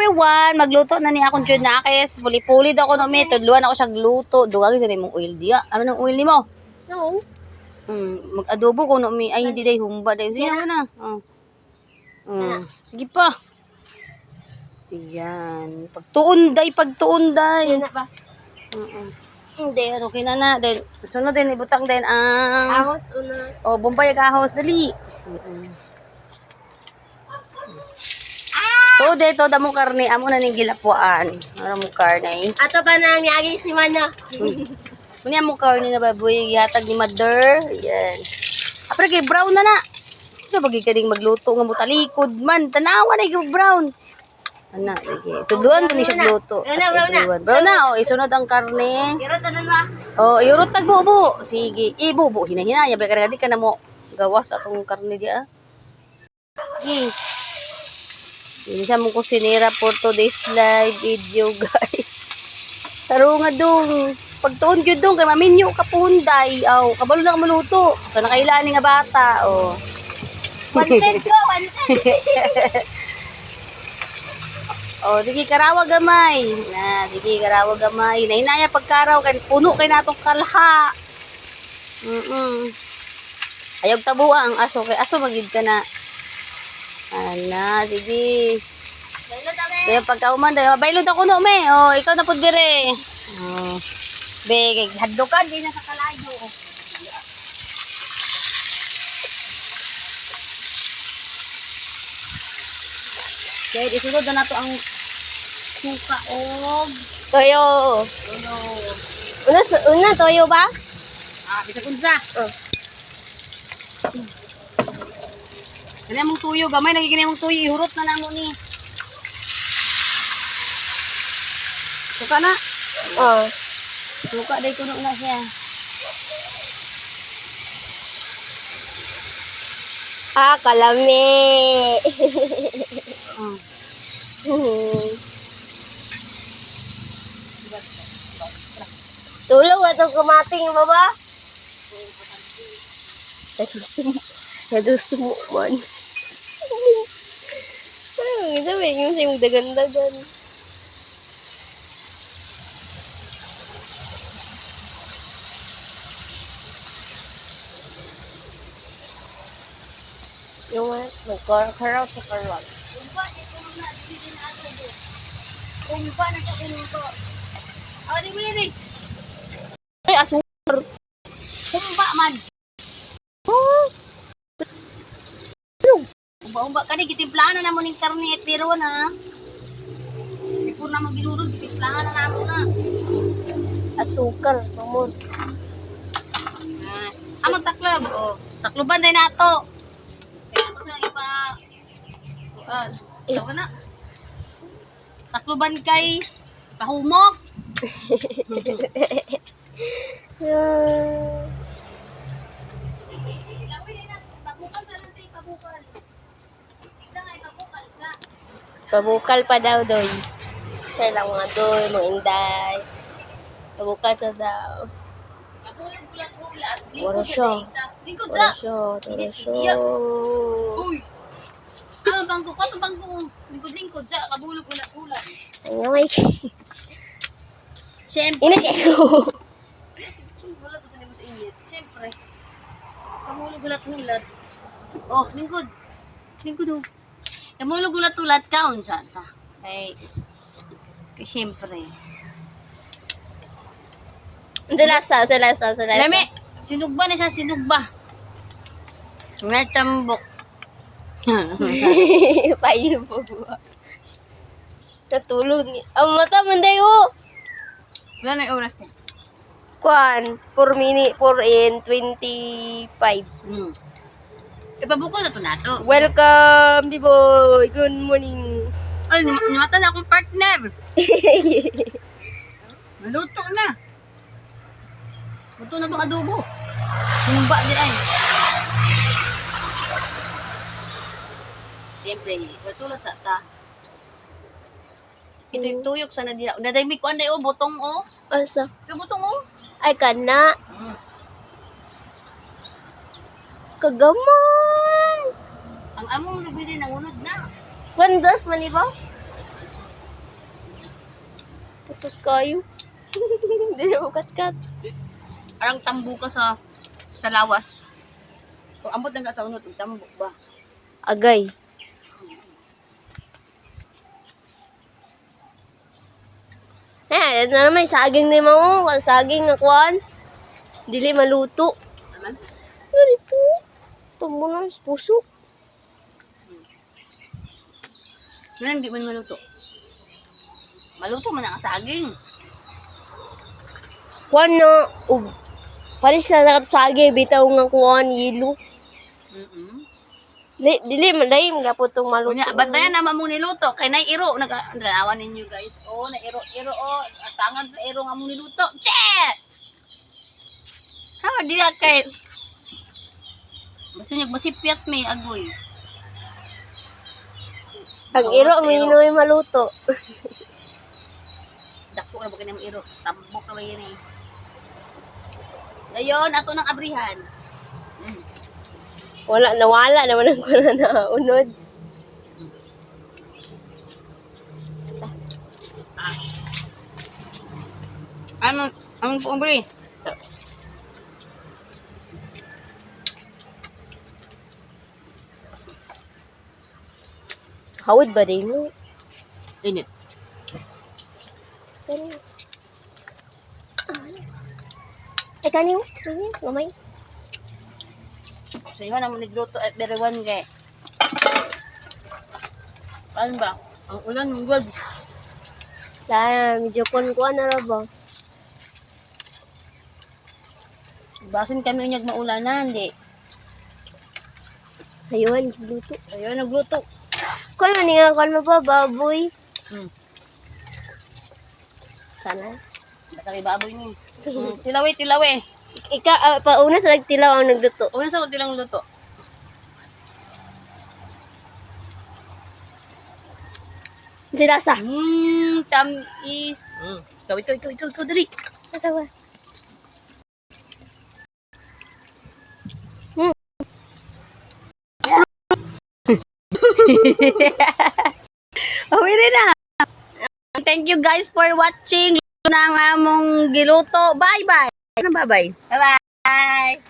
everyone, magluto na ni akong Junakis. Puli-puli daw ko no mi, tudluan ako siya gluto. Duwag sa nimong oil dia. Ano nang oil nimo? No. Mag-adobo ko no mi. Ay hindi day humba day. Sige na. Sige pa. Ayan. Pagtuon day. Yan na ba? Hindi, ano kinana. Then, sunod din, ibutang din ang... Ahos una. Bombay agahos, dali. To damo karne, amo na ning gilapuan. Ano mo karne? Ato ba na niyagi si Mana? Kunya mo karne nga baboy, gihatag ni mother. Ayan. Apre kay brown na. Sa bagay ka ding magluto nga mo talikod man. Tanawa na yung brown. Ana, sige. Tuduan mo ni siya gluto. Brown na. Isunod ang karne. Irot na ba? Iurot tagbubo. Sige. Ibubo. Hina-hina. Yabe ka di ka na mo gawas atong karne diya. Sige. Hindi siya mong kusinira for today's live video, guys. Taro nga dong. Pagtuon yun dong, kay maminyo ka punday. Kabalo na ka maluto. Sa nakailani nga bata. Content ko, content. Digi karawa gamay. Digi karawa gamay. Nahinaya pagkaraw, kay puno kay natong kalha. Ayog tabuha ang aso. Kay aso magid ka na. Sige. Daya pagkauman, daya bailod ako no, me. Ikaw na po dire. Be, hadlokan, di na sa kalayo. Okay, isunod na nato ang suka og Toyo. Una toyo ba? Bisa kunsa. Kanya mong tuyo, gamay lagi kanya mong tuyo, ihurot na namo ni. Suka na. Suka day kuno na siya. Kalami. Tulong ato kumating baba. Nadusumo man. Parang sabi yung sa yung dagan-dagan. Yung nagkaraw sa karwag. Kumpa na sa kunuto. Di mo yan Ay, asukar. Kumpa man. Umba ka di, gitimplahan na mo ning karne at pero na. Di po na magilurod, gitimplahan na namo na. Asukar, mamon. Amang taklob. Takloban din nato. Kaya ito sa iba. Sawa na. Takloban kay pahumok. Pabukal pa daw, doy. Share lang mga doy, mga inday. Pabukal sa daw. Wala siya. Lingkod Wala sa. siya. Uy. Bangko ko. Ito bangko. Lingkod sa. Kabulog ulat-ulat. Ay, nga may. Siyempre. Inagay ko. Wala ko sa mo sa init. Siyempre. Kabulog ulat-ulat. Lingkod. Lingkod. Kabulog ulat-ulat ka. Unsa ta. Kay siyempre. Sa lasa. Lami. Sinugba na siya. Sinugba. Natambok. Payo po ba? Natulog ni. Ang mata, manday o. Wala na yung oras niya. Kwan, 4 in 25. Ipabukol na to nato. Welcome, D-boy. Good morning. Ay, nimata na akong partner. Naluto na. Luto na itong adobo. Humba di ay. Siyempre, tulad sa ta. Ito yung tuyok sa nadila. Nadaymi ko anday butong Asa? Ito butong Ay, kana. Kagamay. Ang among lubi din nangunod na. Wondorf man iba? Sut kayo. Hindi na mo kat-kat. Arang tambo ka sa lawas. Kung ambot lang ka sa unod, tambo ba? Agay. Na naman, saging ni mo. Saging nga kuwan. Dili maluto. Naman? Pero ito. Tumbo na sa puso. Ngayon, di man maluto. Maluto man ang saging. Kuwan na. Paris na nakatusagi. Bitaw nga kuwan. Yelo. Dili malay. Mga po itong maluto. Kunya, bantayan naman mong niluto. Kay nairo. Naganawan ninyo guys. Oh, nairo. Tangan sa iro nga mong niluto. Che! Ha, di na kay. Basta niyag masipyat may agoy. Ang iro, may inoy maluto. Dako na ba kanyang iro? Tambok na ba yan eh? Ngayon, ato ng abrihan. Nawala naman ang kuna na unod. Ang po, abri? Hawid ba din mo? Init. Ay, kaniw. Gamay. Sa iyo naman nagluto at beriwan kay. Ano ba? Ang ulan ng gold. Dahil, medyo kuan na ra ba? Basin kami unyag maulanan, di. Sayuan, luto. Ayun, nagluto. Kuan man nga, kuan mo pa, baboy. Sana. Basta kay baboy ni. Tilawi. Pauna sa nagtilaw ang nagluto. Una sa tilang luto. Sinasa. Tamis. Ikaw, dali. Natawa. Okay rin na. Thank you guys for watching. Ito na ang among giluto. Bye-bye. Ano bye-bye? Bye-bye.